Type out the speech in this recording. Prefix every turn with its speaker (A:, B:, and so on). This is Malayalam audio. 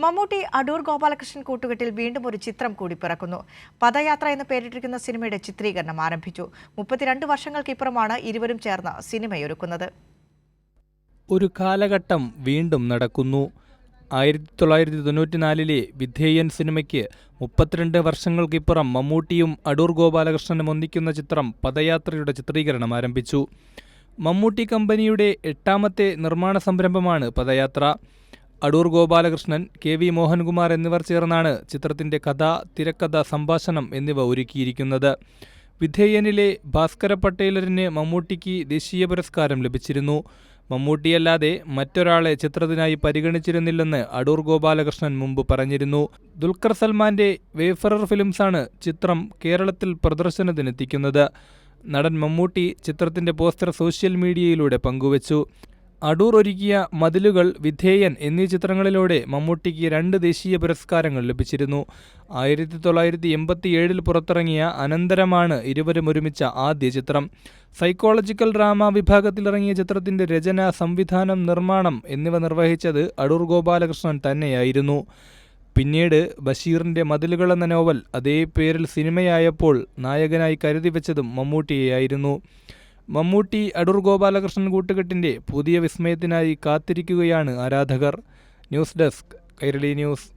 A: മമ്മൂട്ടി അടൂർ ഗോപാലകൃഷ്ണൻ കൂട്ടുകെട്ടിൽ വീണ്ടും ഒരു ചിത്രം കൂടി പിറക്കുന്നു. പദയാത്ര എന്ന് പേരിട്ടിരിക്കുന്ന സിനിമയുടെ ചിത്രീകരണം ആരംഭിച്ചു. 32 വർഷങ്ങൾക്കിപ്പുറമാണ് ഇരുവരും ചേർന്ന് സിനിമയൊരുക്കുന്നത്.
B: ഒരു കാലഘട്ടം വീണ്ടും നടക്കുന്നു. 1994 വിധേയൻ സിനിമയ്ക്ക് 32 വർഷങ്ങൾക്കിപ്പുറം മമ്മൂട്ടിയും അടൂർ ഗോപാലകൃഷ്ണനും ഒന്നിക്കുന്ന ചിത്രം പദയാത്രയുടെ ചിത്രീകരണം ആരംഭിച്ചു. മമ്മൂട്ടി കമ്പനിയുടെ 8ാമത്തെ നിർമ്മാണ സംരംഭമാണ് പദയാത്ര. അടൂർ ഗോപാലകൃഷ്ണൻ, KV മോഹൻകുമാർ എന്നിവർ ചേർന്നാണ് ചിത്രത്തിന്റെ കഥ, തിരക്കഥ, സംഭാഷണം എന്നിവ ഒരുക്കിയിരിക്കുന്നത്. വിധേയനിലെ ഭാസ്കര പട്ടേലറിന് മമ്മൂട്ടിക്ക് ദേശീയ പുരസ്കാരം ലഭിച്ചിരുന്നു. മമ്മൂട്ടിയല്ലാതെ മറ്റൊരാളെ ചിത്രത്തിനായി പരിഗണിച്ചിരുന്നില്ലെന്ന് അടൂർ ഗോപാലകൃഷ്ണൻ മുമ്പ് പറഞ്ഞിരുന്നു. ദുൽഖർ സൽമാന്റെ വേഫറർ ഫിലിംസാണ് ചിത്രം കേരളത്തിൽ പ്രദർശനത്തിനെത്തിക്കുന്നത്. നടൻ മമ്മൂട്ടി ചിത്രത്തിന്റെ പോസ്റ്റർ സോഷ്യൽ മീഡിയയിലൂടെ പങ്കുവച്ചു. അടൂർ ഒരുക്കിയ മതിലുകൾ, വിധേയൻ എന്നീ ചിത്രങ്ങളിലൂടെ മമ്മൂട്ടിക്ക് 2 ദേശീയ പുരസ്കാരങ്ങൾ ലഭിച്ചിരുന്നു. 1987 പുറത്തിറങ്ങിയ അനന്തരമാണ് ഇരുവരും ഒരുമിച്ച ആദ്യ ചിത്രം. സൈക്കോളജിക്കൽ ഡ്രാമ വിഭാഗത്തിലിറങ്ങിയ ചിത്രത്തിന്റെ രചന, സംവിധാനം, നിർമ്മാണം എന്നിവ നിർവഹിച്ചത് അടൂർ ഗോപാലകൃഷ്ണൻ തന്നെയായിരുന്നു. പിന്നീട് ബഷീറിന്റെ മതിലുകൾ എന്ന നോവൽ അതേ പേരിൽ സിനിമയായപ്പോൾ നായകനായി കരുതി വെച്ചതും മമ്മൂട്ടിയെയായിരുന്നു. മമ്മൂട്ടി അടൂർ ഗോപാലകൃഷ്ണൻ കൂട്ടുകെട്ടിന്റെ പുതിയ വിസ്മയത്തിനായി കാത്തിരിക്കുകയാണ് ആരാധകർ. News desk, Kairali news.